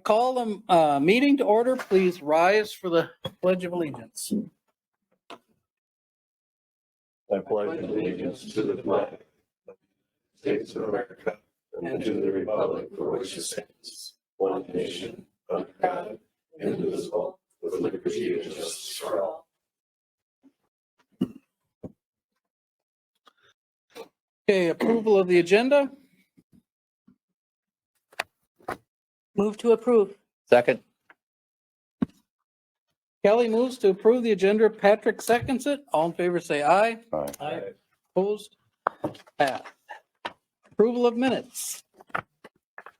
call the meeting to order. Please rise for the Pledge of Allegiance. I pledge allegiance to the flag of the United States of America and to the republic for which it stands, one nation, under God, indivisible, with liberty and justice for all. Okay, approval of the agenda. Move to approve. Second. Kelly moves to approve the agenda. Patrick seconds it. All in favor, say aye. Aye. Aye. Opposed? Passed. Approval of minutes.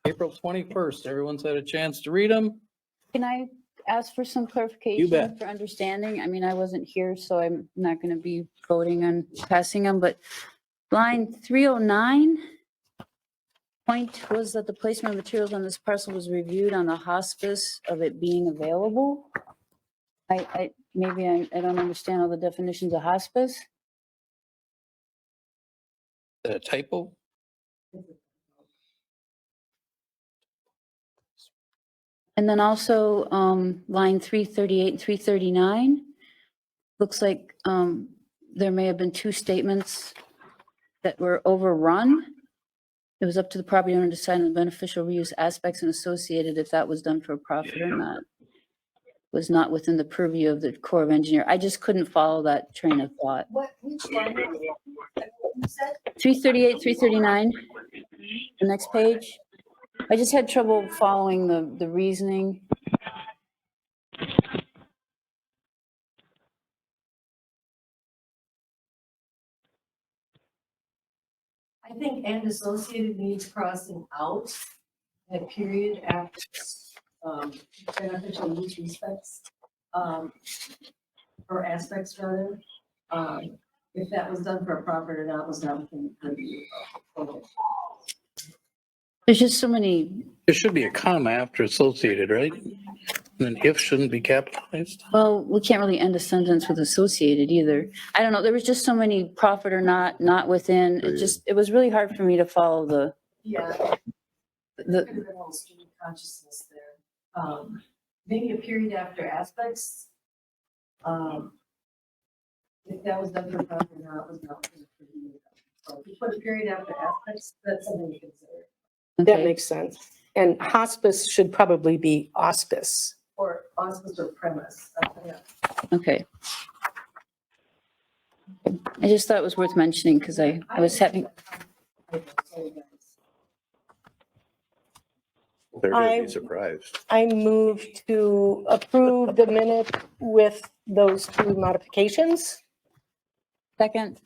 April 21st. Everyone's had a chance to read them. Can I ask for some You clarification bet. for understanding? I mean, I wasn't here, so I'm not going to be voting on passing them, but line 309 point was that the placement of materials on this parcel was reviewed on the hospice of it being available. I don't understand all the definitions of hospice. Is that a typo? And then also line 338 and 339, looks like there may have been two statements that were overrun. It was up to the property owner to decide on the beneficial reuse aspects and associated if that was done for a profit or not. Was not within the purview of the Corps of Engineer. I just couldn't follow that train of thought. Which line was it? You said? 338, 339, the next page. I just had trouble following the reasoning. I think and associated needs crossing out in a period after beneficial use respects, or aspects rather. If that was done for a profit or not was not within the purview of. Okay. There's just so many, There should be a comma after associated, right? And then if shouldn't be capitalized. well, we can't really end a sentence with associated either. I don't know, there was just so many profit or not within, it was really hard for me to follow the, Yeah. Could the, have been a little student consciousness there. Maybe a period after aspects. If that was done for profit or not was not within the purview of. So if you put a period after aspects, that's something to consider. That okay. makes sense. And hospice should probably be auspice. Or auspice or premise. Yeah. Okay. I just thought it was worth mentioning because I was having, They're I- gonna be surprised. I move to approve the minute with those two modifications. second,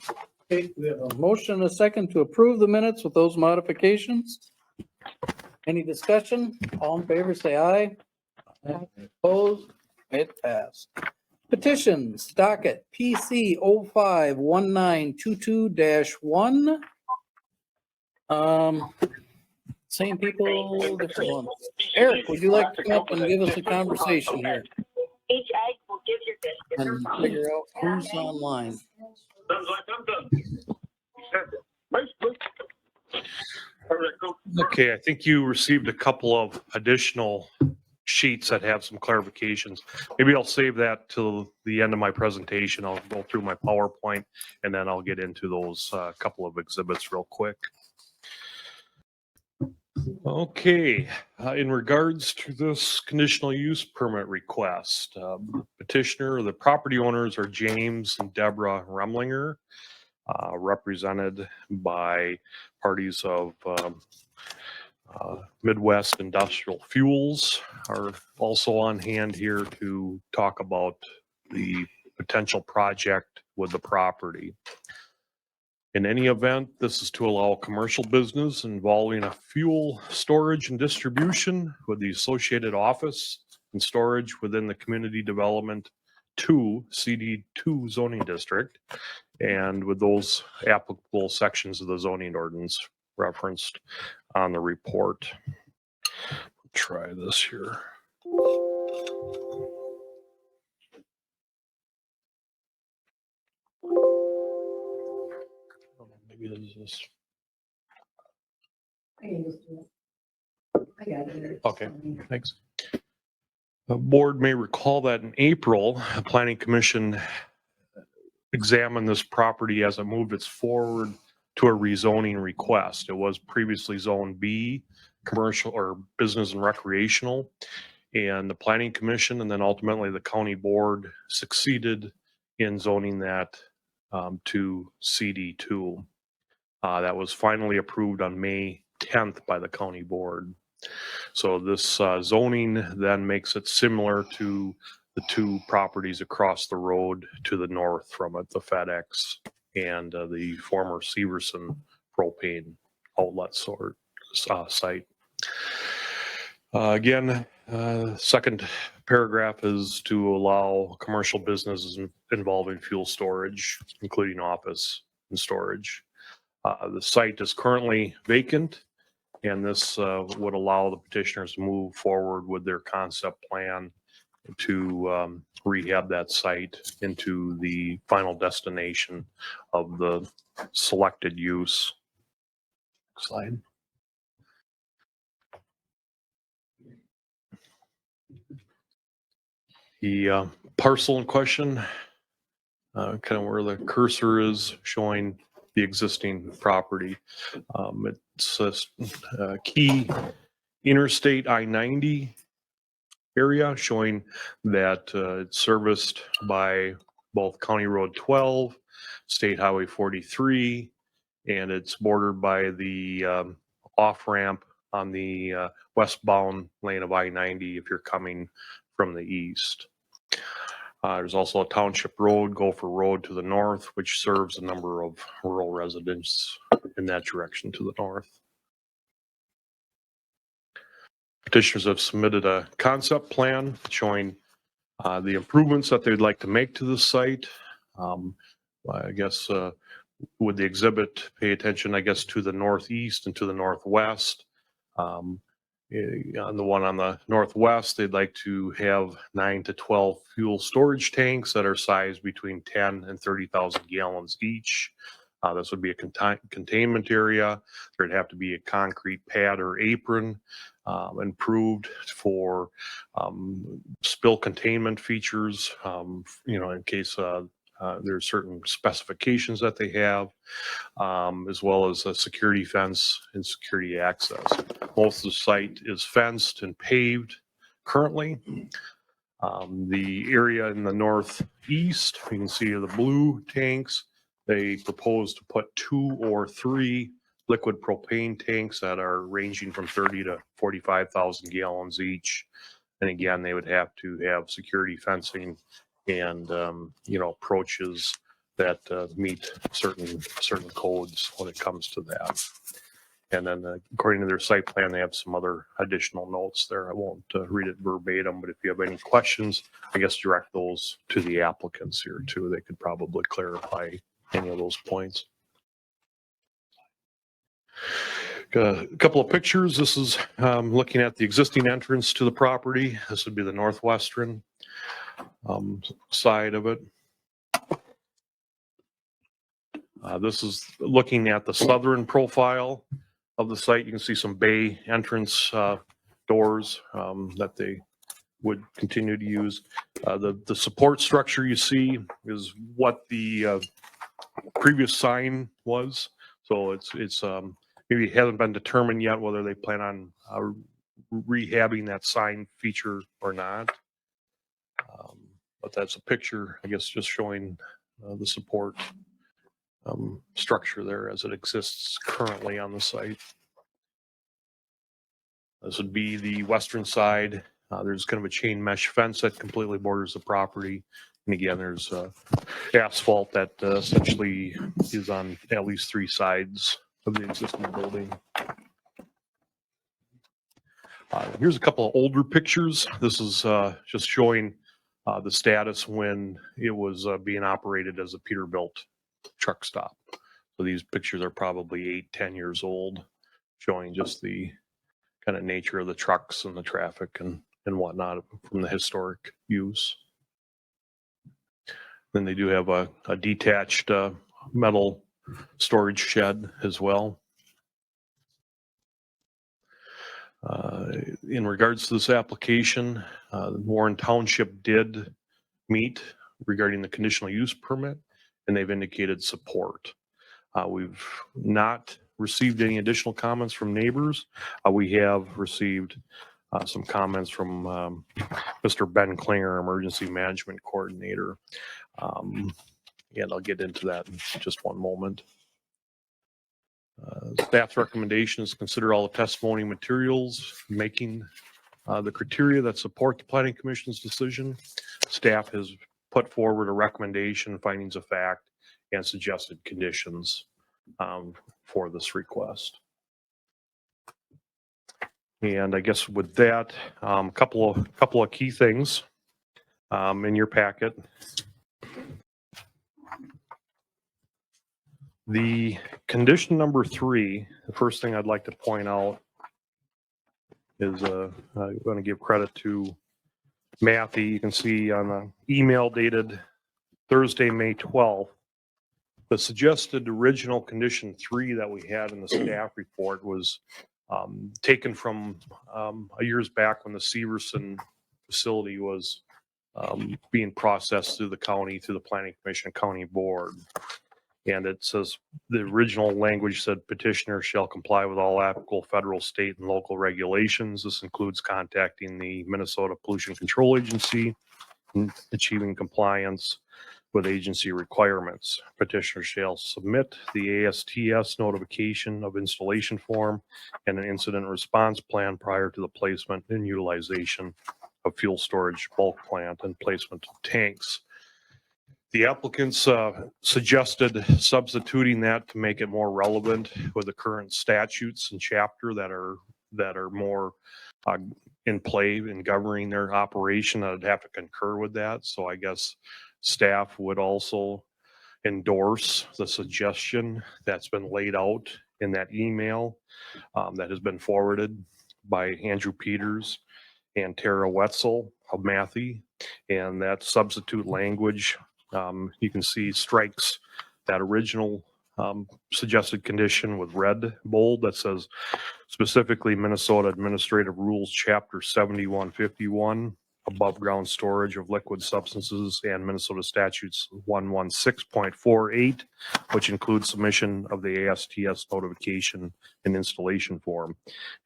Okay, we have a motion and a second to approve the minutes with those modifications. Any discussion? All in favor, say aye. Aye. Opposed? It passed. Petitions, docket PC 051922-1. Same people, different ones. Eric, would you like to come up and give us a conversation here? Each egg will give your And figure out who's online. Okay, I think you received a couple of additional sheets that have some clarifications. Maybe I'll save that till the end of my presentation. I'll go through my PowerPoint and then I'll get into those couple of exhibits real quick. Okay, in regards to this conditional use permit request, petitioner, the property owners are James and Deborah Remlinger, represented by parties of Midwest Industrial Fuels are also on hand here to talk about the potential project with the property. In any event, this is to allow commercial business involving a fuel storage and distribution with the associated office and storage within the Community Development 2 CD2 zoning district and with those applicable sections of the zoning ordinance referenced on the report. Try this here. Maybe this is this. I can just do it. I got it. Okay, thanks. The board may recall that in April, the Planning Commission examined this property as it moved its forward to a rezoning request. It was previously Zone B, commercial or business and recreational. And the Planning Commission and then ultimately the county board succeeded in zoning that to CD2. That was finally approved on May 10th by the county board. So this zoning then makes it similar to the two properties across the road to the north from it, the FedEx and the former Severson propane outlet site. Again, second paragraph is to allow commercial businesses involving fuel storage, including office and storage. The site is currently vacant, and this would allow the petitioners to move forward with their concept plan to rehab that site into the final destination of the selected use. Slide. The parcel in question, kind of where the cursor is showing the existing property. It's a key Interstate I-90 area showing that it's serviced by both County Road 12, State Highway 43, and it's bordered by the off-ramp on the westbound lane of I-90 if you're coming from the east. There's also a township road, Gopher Road to the north, which serves a number of rural residents in that direction to the north. Petitioners have submitted a concept plan showing the improvements that they'd like to make to the site. I guess would the exhibit pay attention, I guess, to the northeast and to the northwest. On the one on the northwest, they'd like to have 9 to 12 fuel storage tanks that are sized between 10 and 30,000 gallons each. This would be a containment area. There'd have to be a concrete pad or apron improved for spill containment features, in case there's certain specifications that they have, as well as a security fence and security access. Most of the site is fenced and paved currently. The area in the northeast, you can see the blue tanks. They propose to put 2 or 3 liquid propane tanks that are ranging from 30 to 45,000 gallons each. And again, they would have to have security fencing and approaches that meet certain codes when it comes to that. And then according to their site plan, they have some other additional notes there. I won't read it verbatim, but if you have any questions, I guess direct those to the applicants here too. They could probably clarify any of those points. A couple of pictures. This is looking at the existing entrance to the property. This would be the northwestern side of it. This is looking at the southern profile of the site. You can see some bay entrance doors that they would continue to use. The support structure you see is what the previous sign was. So it's maybe it hasn't been determined yet whether they plan on rehabbing that sign feature or not. But that's a picture, I guess, just showing the support structure there as it exists currently on the site. This would be the western side. There's kind of a chain mesh fence that completely borders the property. And again, there's asphalt that essentially is on at least 3 sides of the existing building. Here's a couple of older pictures. This is just showing the status when it was being operated as a Peterbilt truck stop. So these pictures are probably 8-10 years old, showing just the kind of nature of the trucks and the traffic and whatnot from the historic use. Then they do have a detached metal storage shed as well. In regards to this application, Warren Township did meet regarding the conditional use permit, and they've indicated support. We've not received any additional comments from neighbors. We have received some comments from Mr. Ben Klinger, Emergency Management Coordinator. And I'll get into that in just one moment. Staff's recommendation is consider all the testimony materials, making the criteria that support the Planning Commission's decision. Staff has put forward a recommendation, findings of fact, and suggested conditions for this request. And I guess with that, couple of key things in your packet. The condition number 3, the first thing I'd like to point out is I'm going to give credit to Matthew. You can see on the email dated Thursday, May 12th, the suggested original condition 3 that we had in the staff report was taken from a years back when the Severson facility was being processed through the county, through the Planning Commission, County Board. And it says the original language said petitioner shall comply with all applicable federal, state, and local regulations. This includes contacting the Minnesota Pollution Control Agency and achieving compliance with agency requirements. Petitioner shall submit the ASTS notification of installation form and an incident response plan prior to the placement and utilization of fuel storage bulk plant and placement of tanks. The applicants suggested substituting that to make it more relevant with the current statutes and chapter that are more in play in governing their operation. I'd have to concur with that. So I guess staff would also endorse the suggestion that's been laid out in that email that has been forwarded by Andrew Peters and Tara Wetzel of Matthew. And that substitute language, you can see strikes that original suggested condition with red bold that says specifically Minnesota Administrative Rules Chapter 7151, above ground storage of liquid substances, and Minnesota Statutes 116.48, which includes submission of the ASTS notification and installation form.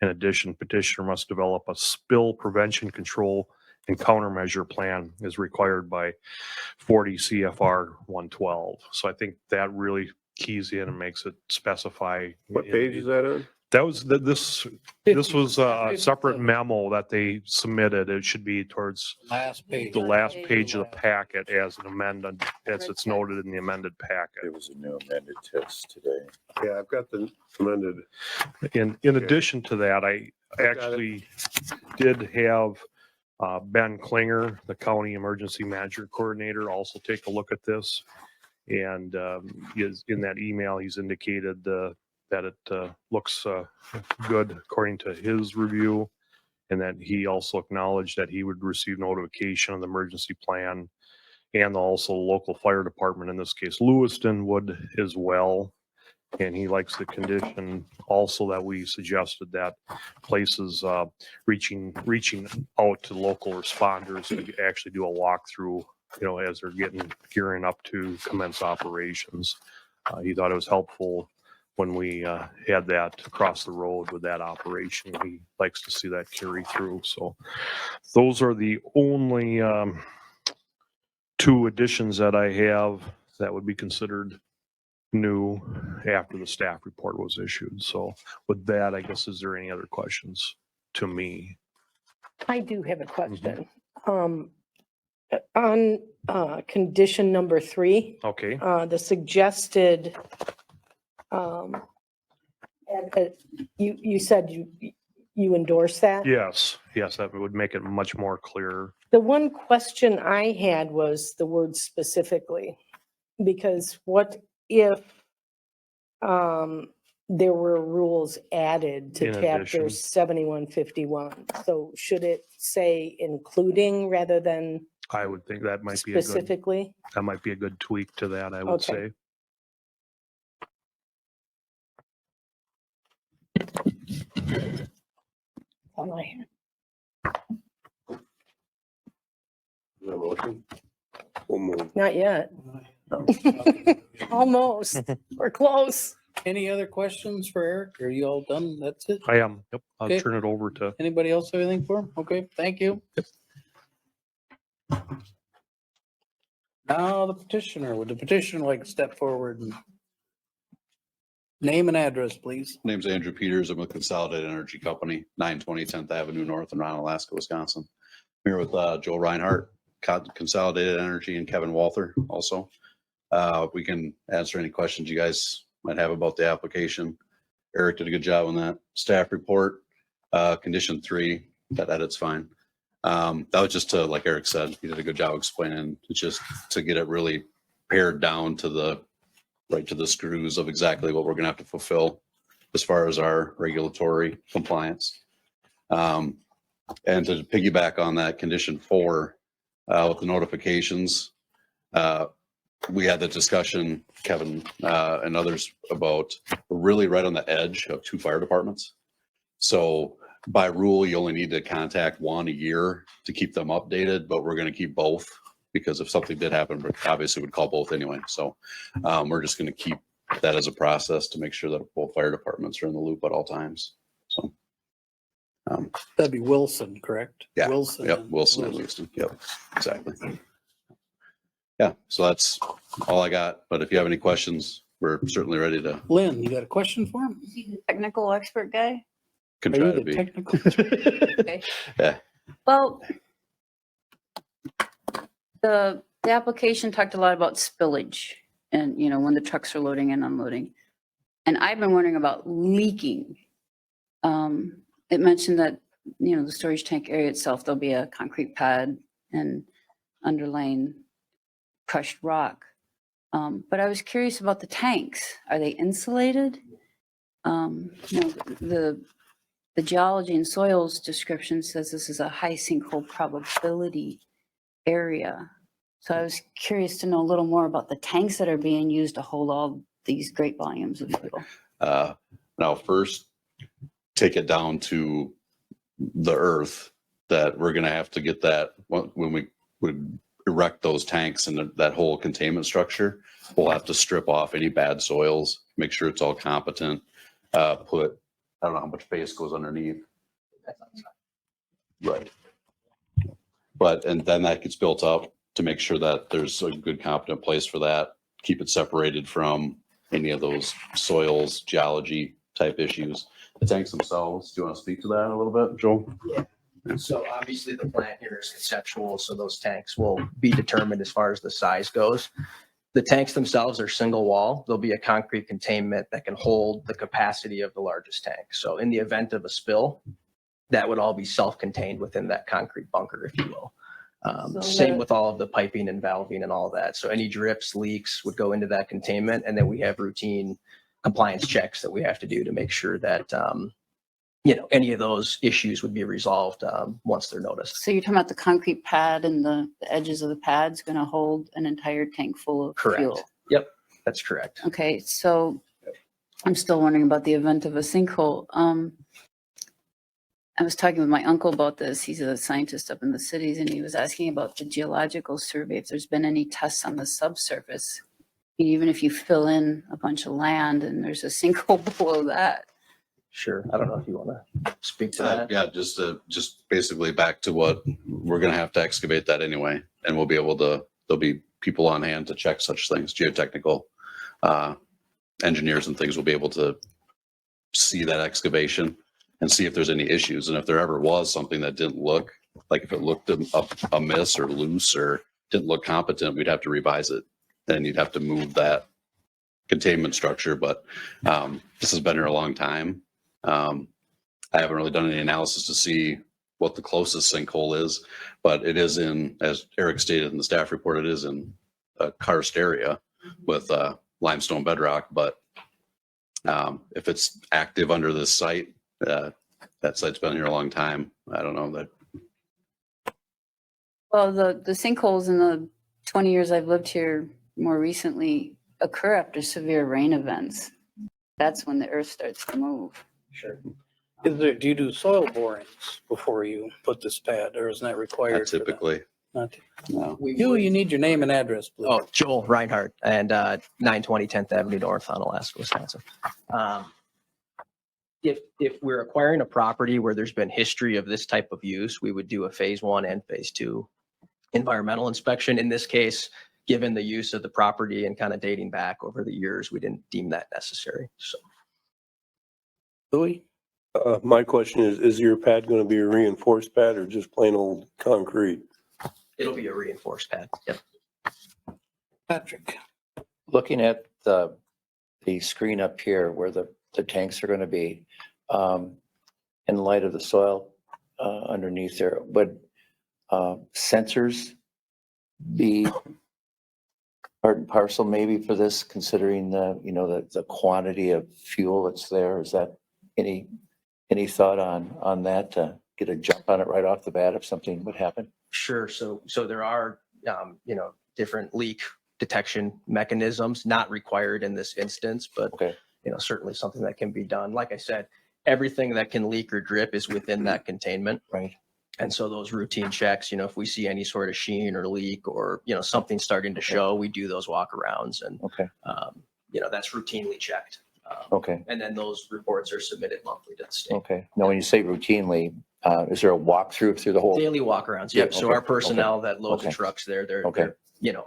In addition, petitioner must develop a spill prevention control and countermeasure plan as required by 40 CFR 112. So I think that really keys in and makes it specify. What page is that on? That was this was a separate memo that they submitted. It should be towards Last page. the last page of the packet as an amendment, as it's noted in the amended packet. There was a new amended text today. Yeah, I've got the amended. In addition to that, I actually did have Ben Klinger, the County Emergency Management Coordinator, also take a look at this. And in that email, he's indicated that it looks good according to his review, and that he also acknowledged that he would receive notification of the emergency plan, and also local fire department, in this case Lewiston, would as well. And he likes the condition also that we suggested, that places reaching out to local responders to actually do a walkthrough, as they're gearing up to commence operations. He thought it was helpful when we had that across the road with that operation. He likes to see that carry through. So those are the only 2 additions that I have that would be considered new after the staff report was issued. So with that, I guess, is there any other questions to me? I do have a question. On condition number 3, Okay. the suggested, you said you endorse that? Yes, that would make it much more clear. The one question I had was the word specifically, because what if there were rules added to In chapter addition. 7151? So should it say including rather than I would think that might be specifically? that might be a good tweak to that, I would Okay. say. all I No motion? had. Not yet. Almost. We're close. Any other questions for Eric? Are you all done? That's it? I am. Yep. I'll Okay. turn it over to, Anybody else have anything for him? Okay, thank you. Now the petitioner, would the petitioner like to step forward and name and address, please? Name's Andrew Peters. I'm with Consolidated Energy Company, 920 10th Avenue North in Ronald, Alaska, Wisconsin. I'm here with Joe Reinhardt, Consolidated Energy, and Kevin Walther also. We can answer any questions you guys might have about the application. Eric did a good job on that. Staff report, condition 3, that edit's fine. That was just to, like Eric said, he did a good job explaining. It's just to get it really pared down to the right to the screws of exactly what we're going to have to fulfill as far as our regulatory compliance. And to piggyback on that, condition 4, with the notifications, we had the discussion, Kevin and others, about we're really right on the edge of 2 fire departments. So by rule, you only need to contact 1 a year to keep them updated, but we're going to keep both because if something did happen, we obviously would call both anyway. So we're just going to keep that as a process to make sure that both fire departments are in the loop at all times. So That'd be Wilson, correct? yeah, Wilson. yep, and Wilson and Houston. Yep, exactly. Yeah, so that's all I got. But if you have any questions, we're certainly ready to Lynn, you got a question for him? Is he the technical expert guy? can Are try you to the be. technical? Okay. Yeah. Well, the application talked a lot about spillage and, you know, when the trucks are loading and unloading. And I've been wondering about leaking. It mentioned that, you know, the storage tank area itself, there'll be a concrete pad and underlying crushed rock. But I was curious about the tanks. Are they insulated? You know, the geology and soils description says this is a high sinkhole probability area. So I was curious to know a little more about the tanks that are being used to hold all these great volumes of fuel. Now, first, take it down to the earth that we're going to have to get that when we would erect those tanks and that whole containment structure. We'll have to strip off any bad soils, make sure it's all competent. Put, I don't know how much base goes underneath. Right. And then that gets built up to make sure that there's a good competent place for that. Keep it separated from any of those soils, geology type issues. The tanks themselves, do you want to speak to that a little bit, Joel? So obviously the plan here is conceptual, so those tanks will be determined as far as the size goes. The tanks themselves are single wall. There'll be a concrete containment that can hold the capacity of the largest tank. So in the event of a spill, that would all be self-contained within that concrete bunker, if you will. Same with all of the piping and valving and all of that. So any drips, leaks would go into that containment. And then we have routine compliance checks that we have to do to make sure that, you know, any of those issues would be resolved once they're noticed. So you're talking about the concrete pad and the edges of the pad's going to hold an entire tank full of Correct. fuel? Yep, that's correct. Okay, so I'm still wondering about the event of a sinkhole. I was talking with my uncle about this. He's a scientist up in the cities, and he was asking about the geological survey, if there's been any tests on the subsurface. Even if you fill in a bunch of land and there's a sinkhole below that. Sure. I don't know if you want to speak to that. Yeah, just basically back to what we're going to have to excavate that anyway. And we'll be able to, there'll be people on hand to check such things, geotechnical engineers and things will be able to see that excavation and see if there's any issues. And if there ever was something that didn't look, like if it looked amiss or loose or didn't look competent, we'd have to revise it. Then you'd have to move that containment structure. But this has been here a long time. I haven't really done any analysis to see what the closest sinkhole is, but it is in, as Eric stated in the staff report, it is in a karst area with limestone bedrock. But if it's active under this site, that site's been here a long time. I don't know that. Well, the sinkholes in the 20 years I've lived here more recently occur after severe rain events. That's when the earth starts to move. Sure. Do you do soil borings before you put this pad, or isn't that required? Not for that? typically, Not- no. You need your name and address, please. Oh, Joel Reinhardt and 920 10th Avenue North on Alaska, Wisconsin. If we're acquiring a property where there's been history of this type of use, we would do a phase 1 and phase 2 environmental inspection. In this case, given the use of the property and kind of dating back over the years, we didn't deem that necessary. So Louis? My question is your pad going to be a reinforced pad or just plain old concrete? it'll be a reinforced pad. Yep. Patrick? Looking at the screen up here where the tanks are going to be, in light of the soil underneath there, would sensors be part and parcel maybe for this, considering the quantity of fuel that's there? Is that any thought on that to get a jump on it right off the bat if something would happen? Sure. So there are, different leak detection mechanisms not required in this instance, but Okay. Certainly something that can be done. Like I said, everything that can leak or drip is within that containment. Right. And so those routine checks, if we see any sort of sheen or leak or, something starting to show, we do those walkarounds and, Okay. that's routinely checked. Okay. And then those reports are submitted monthly to the state. Okay. Now, when you say routinely, is there a walkthrough through the whole? Daily walkarounds. Yep. Yeah, So okay, our personnel that loads the okay. trucks there, they're, Okay.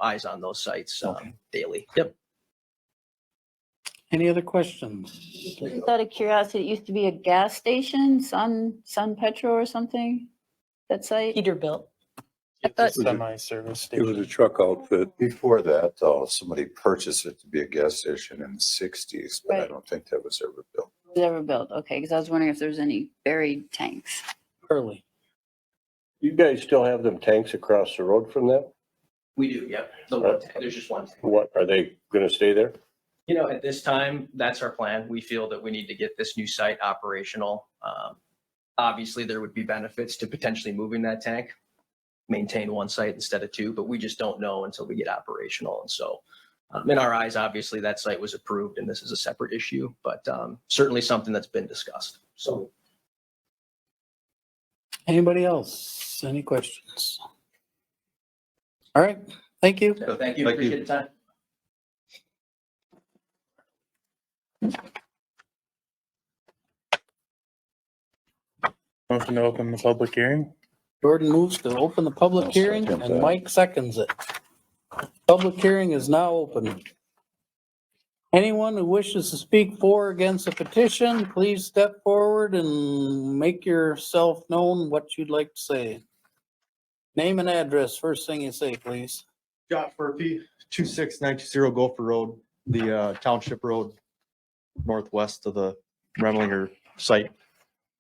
eyes on those sites Okay. daily. Yep. Any other questions? Just out of curiosity, it used to be a gas station, Sun Petro or something, that site? Peterbilt. I thought, Semi-service It was station. a truck outfit. Before that, though, somebody purchased it to be a gas station in the 60s, but I Right. don't think that was ever built. it was ever built, okay, because I was wondering if there's any buried tanks. Early. You guys still have them tanks across the road from that? We do. Yep. The one tank, there's just one tank. What, are they going to stay there? At this time, that's our plan. We feel that we need to get this new site operational. Obviously, there would be benefits to potentially moving that tank, maintain one site instead of two, but we just don't know until we get operational. And so in our eyes, obviously, that site was approved and this is a separate issue, but certainly something that's been discussed. So Anybody else? Any questions? All right. Thank you. so thank you. Thank you. Appreciate the time. Motion to open the public hearing. Jordan moves to open the public I'll hearing second and that. Mike seconds it. Public hearing is now open. Anyone who wishes to speak for or against a petition, please step forward and make yourself known what you'd like to say. Name and address, first thing you say, please. Scott Furphy, 26920 Gopher Road, the township road northwest of the Remlinger site.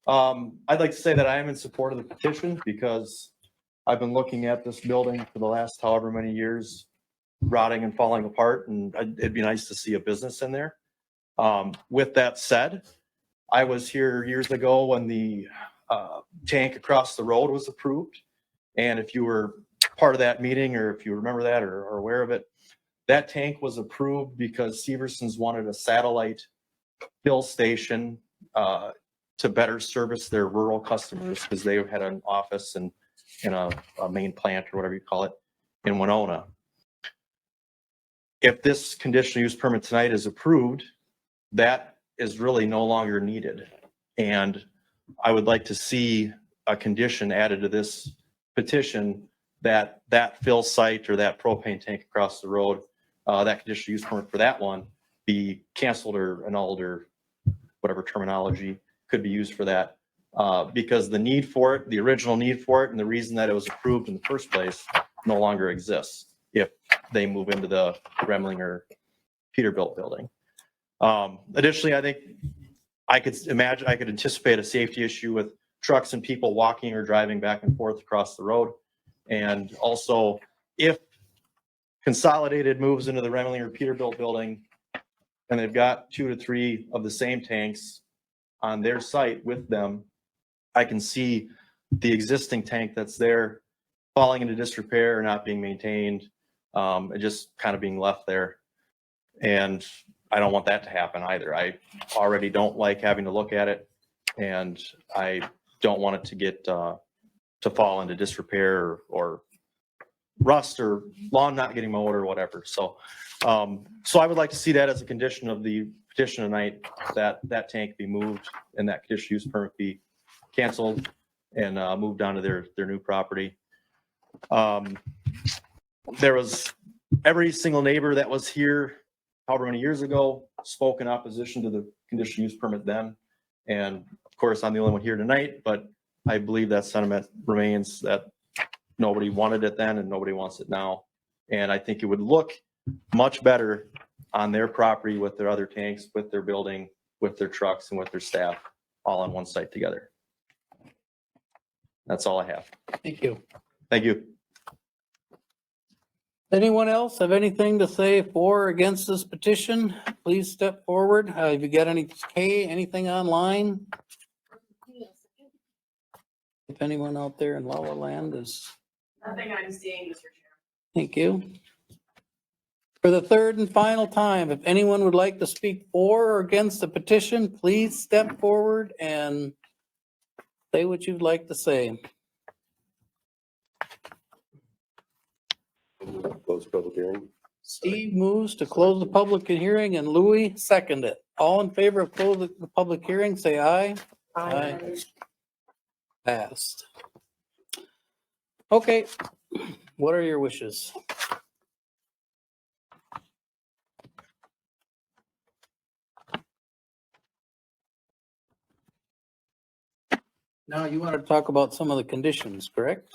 I'd like to say that I am in support of the petition because I've been looking at this building for the last however many years, rotting and falling apart, and it'd be nice to see a business in there. With that said, I was here years ago when the tank across the road was approved. And if you were part of that meeting, or if you remember that or aware of it, that tank was approved because Severson's wanted a satellite fill station to better service their rural customers because they had an office and in a main plant or whatever you call it in Winona. If this conditional use permit tonight is approved, that is really no longer needed. And I would like to see a condition added to this petition that fill site or that propane tank across the road, that conditional use permit for that one be canceled or annulled or whatever terminology could be used for that. Because the need for it, the original need for it, and the reason that it was approved in the first place no longer exists if they move into the Remlinger Peterbilt building. Additionally, I think I could anticipate a safety issue with trucks and people walking or driving back and forth across the road. And also, if Consolidated moves into the Remlinger Peterbilt building and they've got 2 to 3 of the same tanks on their site with them, I can see the existing tank that's there falling into disrepair or not being maintained, and just kind of being left there. And I don't want that to happen either. I already don't like having to look at it And I don't want it to get, to fall into disrepair or rust or lawn not getting mowed or whatever. So, so I would like to see that as a condition of the petition tonight, that that tank be moved and that conditional use permit be canceled and moved on to their new property. There was every single neighbor that was here however many years ago spoke in opposition to the conditional use permit then. And of course, I'm the only one here tonight, but I believe that sentiment remains, that nobody wanted it then and nobody wants it now. And I think it would look much better on their property with their other tanks, with their building, with their trucks and with their staff all on one site together. That's all I have. Thank you. Thank you. Anyone else have anything to say for or against this petition? Please step forward. Have you got anything online? If anyone out there in La La Land is. Nothing I'm seeing, Mr. Chair. Thank you. For the third and final time, if anyone would like to speak for or against the petition, please step forward and say what you'd like to say. Close public hearing. Steve moves to close the public hearing and Louis second it. All in favor of closing the public hearing, say aye. Aye. Passed. Okay, what are your wishes? Now you want to talk about some of the conditions, correct?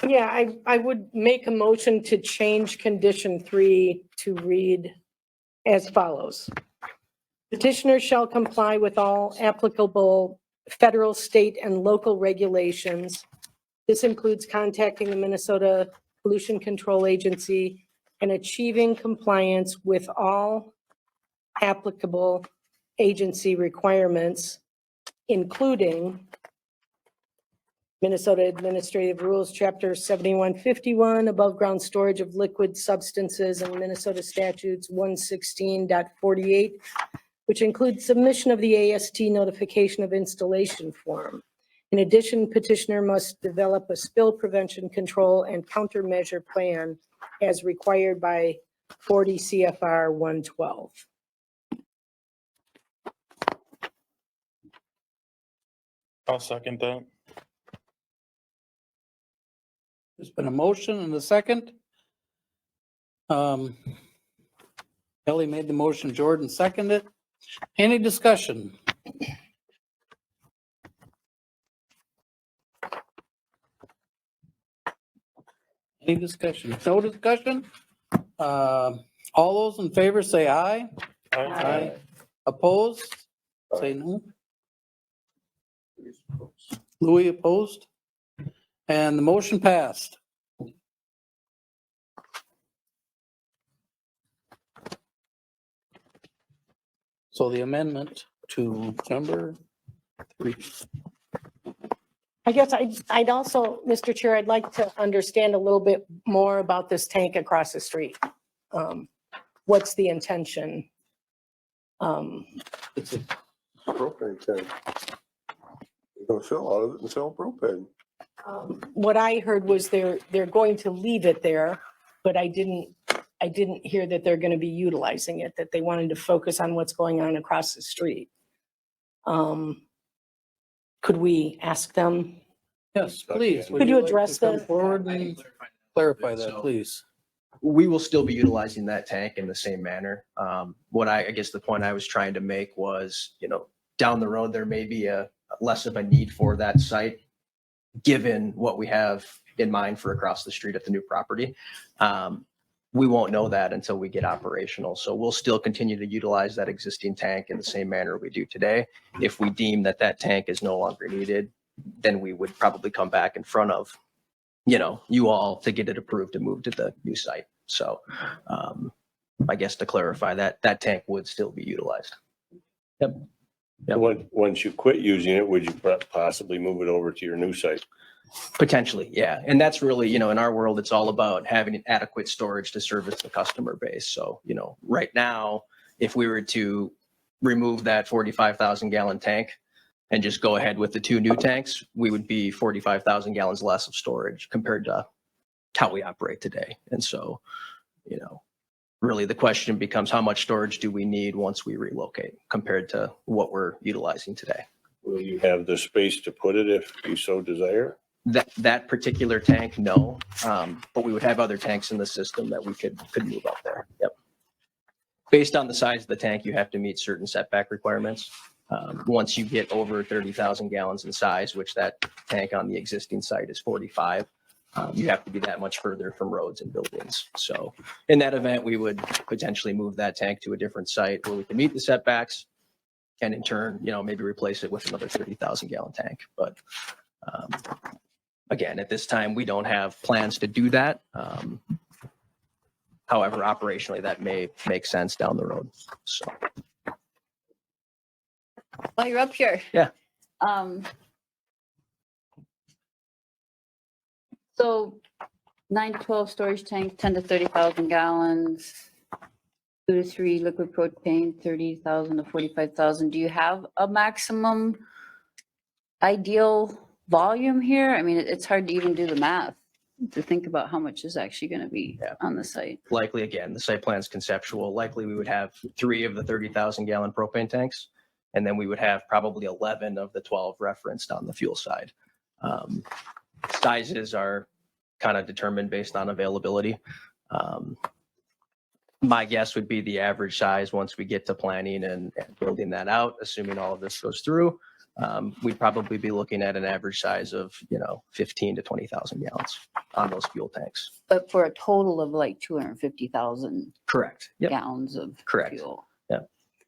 Yeah, I would make a motion to change condition 3 to read as follows. Petitioner shall comply with all applicable federal, state, and local regulations. This includes contacting the Minnesota Pollution Control Agency and achieving compliance with all applicable agency requirements, including Minnesota Administrative Rules, Chapter 7151, above ground storage of liquid substances, and Minnesota Statutes 116.48, which includes submission of the AST notification of installation form. In addition, petitioner must develop a spill prevention control and countermeasure plan as required by 40 CFR 112. I'll second that. There's been a motion and a second. Ellie made the motion, Jordan seconded it. Any discussion? Any discussion? No discussion? All those in favor say aye. Aye. Opposed? Say no. Louis opposed? And the motion passed. So the amendment to number 3. I guess I'd also, Mr. Chair, I'd like to understand a little bit more about this tank across the street. What's the intention? It's a Propane tank. You're gonna fill out of it and sell propane. What I heard was they're going to leave it there, but I didn't hear that they're going to be utilizing it, that they wanted to focus on what's going on across the street. Could we ask them? Yes, please. Could you like to address come that? Forward and clarify that, please. We will still be utilizing that tank in the same manner. What I guess the point I was trying to make was, down the road, there may be a less of a need for that site, given what we have in mind for across the street at the new property. We won't know that until we get operational. So we'll still continue to utilize that existing tank in the same manner we do today. If we deem that that tank is no longer needed, then we would probably come back in front of, you all to get it approved to move to the new site. So I guess to clarify that tank would still be utilized. Yep. Once you quit using it, would you possibly move it over to your new site? Potentially, yeah. And that's really, in our world, it's all about having adequate storage to service the customer base. So, right now, if we were to remove that 45,000 gallon tank and just go ahead with the 2 new tanks, we would be 45,000 gallons less of storage compared to how we operate today. And so, really the question becomes how much storage do we need once we relocate compared to what we're utilizing today? Will you have the space to put it if you so desire? That particular tank, no. But we would have other tanks in the system that we could move up there. Yep. Based on the size of the tank, you have to meet certain setback requirements. Once you get over 30,000 gallons in size, which that tank on the existing site is 45, you have to be that much further from roads and buildings. So in that event, we would potentially move that tank to a different site where we can meet the setbacks and in turn, maybe replace it with another 30,000 gallon tank. But again, at this time, we don't have plans to do that. However, operationally, that may make sense down the road. So. While you're up here. Yeah. So 9 to 12 storage tank, 10 to 30,000 gallons, 2 to 3 liquid propane, 30,000 to 45,000. Do you have a maximum ideal volume here? I mean, it's hard to even do the math to think about how much is actually going to be on the site. Likely, again, the site plan's conceptual. Likely we would have 3 of the 30,000 gallon propane tanks, and then we would have probably 11 of the 12 referenced on the fuel side. Sizes are kind of determined based on availability. My guess would be the average size once we get to planning and building that out, assuming all of this goes through, we'd probably be looking at an average size of, 15 to 20,000 gallons on those fuel tanks. But for a total of like 250,000 Correct. Yep. gallons of Correct. fuel. Yeah.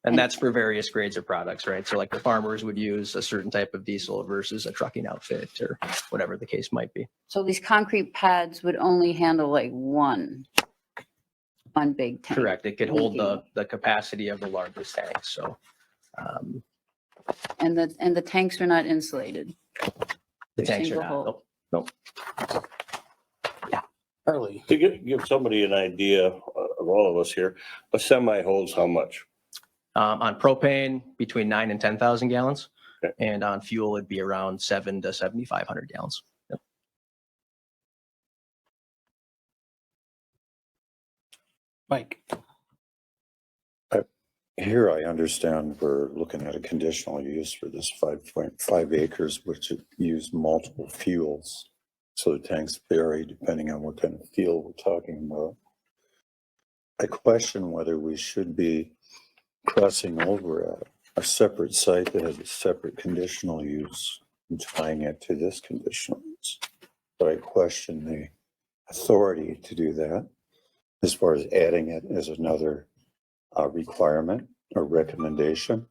And that's for various grades of products, right? So like the farmers would use a certain type of diesel versus a trucking outfit or whatever the case might be. So these concrete pads would only handle like one big tank. Correct. It could hold the capacity of the largest tank. So, and the tanks are not insulated. the tanks are single not. hull. Nope. Harley, To give somebody an idea of all of us here, a semi holds how much? On propane, between 9 and 10,000 gallons. Okay. And on fuel, it'd be around 7 to 7,500 gallons. Yep. Mike. Here I understand we're looking at a conditional use for this 5.5 acres, which use multiple fuels. So the tanks vary depending on what kind of fuel we're talking about. I question whether we should be crossing over a separate site that has a separate conditional use and tying it to this conditional use. But I question the authority to do that as far as adding it as another requirement or recommendation.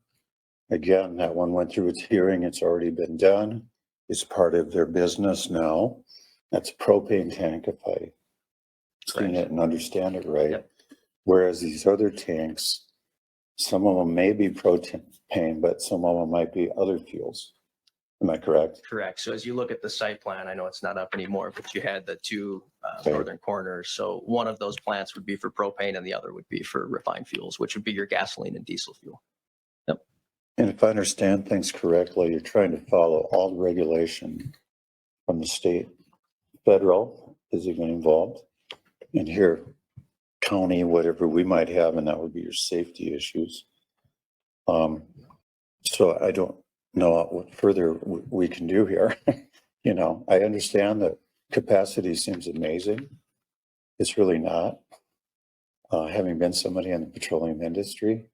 Again, that one went through its hearing. It's already been done. It's part of their business now. That's a propane tank, if I seen it and understand it right. Yep. Whereas these other tanks, some of them may be propane, but some of them might be other fuels. Am I correct? Correct. So as you look at the site plan, I know it's not up anymore, but you had the 2 Okay. northern corners. So one of those plants would be for propane and the other would be for refined fuels, which would be your gasoline and diesel fuel. And if I understand things correctly, you're trying to follow all the regulation from the state, federal is even involved, and here, county, whatever we might have, and that would be your safety issues. So I don't know what further we can do here. I understand that capacity seems amazing. It's really not. Having been somebody in the petroleum industry,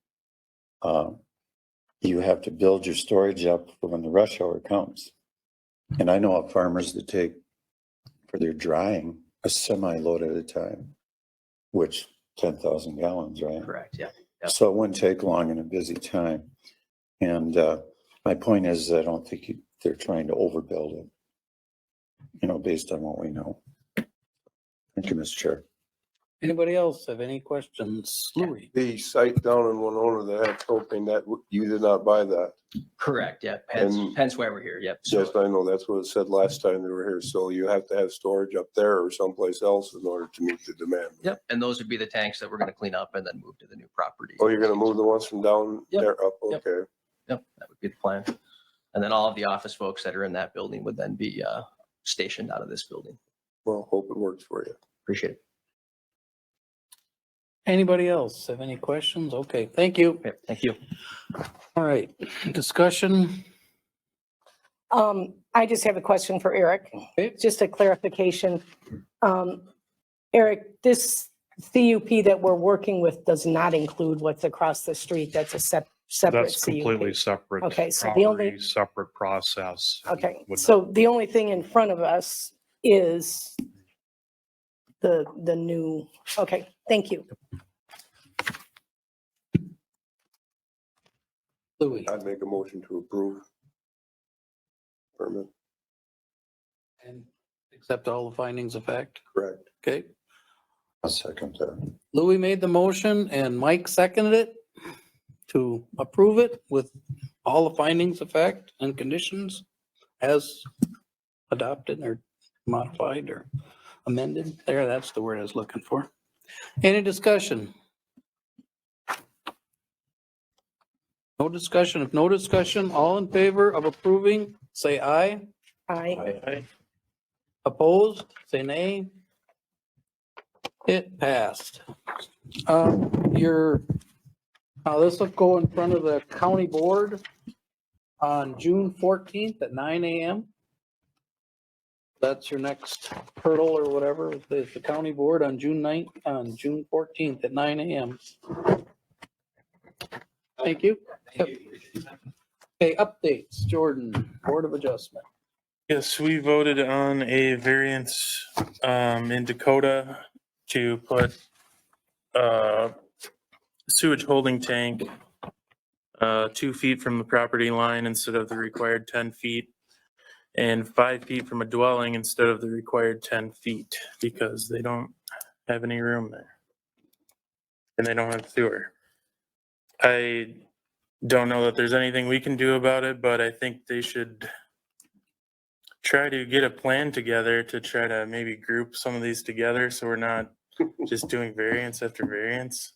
you have to build your storage up for when the rush hour comes. And I know of farmers that take for their drying a semi-load at a time, which 10,000 gallons, right? Correct. Yeah. Yep. So it wouldn't take long in a busy time. And my point is, I don't think they're trying to overbuild it, based on what we know. Thank you, Mr. Chair. Anybody else have any questions? Louis? The site down in Winona that had propane, that, you did not buy that. Correct, yeah, hence, And- hence why we're here, yep. So- Yes, I know. That's what it said last time they were here. So you have to have storage up there or someplace else in order to meet the demand. Yep, and those would be the tanks that we're gonna clean up and then move to the new property. Oh, you're gonna move the ones from down Yep. there up? Yep. Okay. Yep, that would be the plan. And then all of the office folks that are in that building would then be stationed out of this building. Well, hope it works for you. Appreciate it. Anybody else have any questions? Okay, thank you. Okay, thank you. All right, discussion. I just have a question for Eric, Okay. just a clarification. Eric, this CUP that we're working with does not include what's across the street. That's a separate That's completely CUP. separate. Okay, so the only- property, Separate process. Okay, Would so the only thing in front of us is the new, okay, thank you. Louis? I'd make a motion to approve. Permit, And accept all the findings of fact. correct. Okay. I'll second that. Louis made the motion and Mike seconded it to approve it with all the findings of fact and conditions as adopted or modified or amended. There, that's the word I was looking for. Any discussion? No discussion. If no discussion, all in favor of approving, say aye. I, Opposed, say nay. It passed. This will go in front of the county board on June 14th at 9 a.m. That's your next hurdle or whatever, is the county board on June 14th at 9 a.m. Thank you. Yep. Okay, updates, Jordan, Board of Adjustment. Yes, we voted on a variance in Dakota to put sewage holding tank 2 feet from the property line instead of the required 10 feet, and 5 feet from a dwelling instead of the required 10 feet, because they don't have any room there. And they don't have sewer. I don't know that there's anything we can do about it, but I think they should try to get a plan together to try to maybe group some of these together so we're not just doing variance after variance.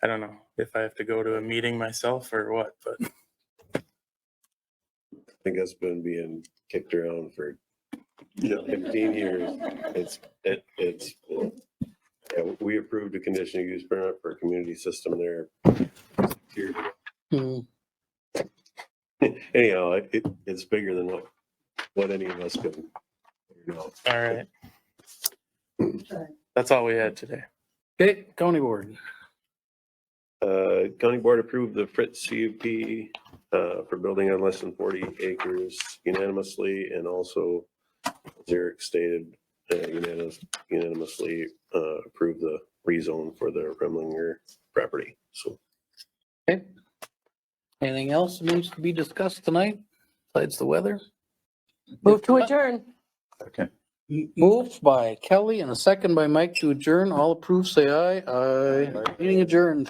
I don't know if I have to go to a meeting myself or what, but I think that's been being kicked around for 15 years. Yeah, we approved a conditional use permit for a community system there. Hmm. Anyhow, it's bigger than what any of us can. all right. That's all we had today. Okay, county board. County board approved the Fritz CUP for building on less than 40 acres unanimously, and also, as Eric stated, unanimously approved the rezone for the Remlinger property. So Okay. Anything else that needs to be discussed tonight besides the weather? move to adjourn. Okay. Moved by Kelly and a second by Mike to adjourn. All approved, say aye. Aye. Meeting adjourned.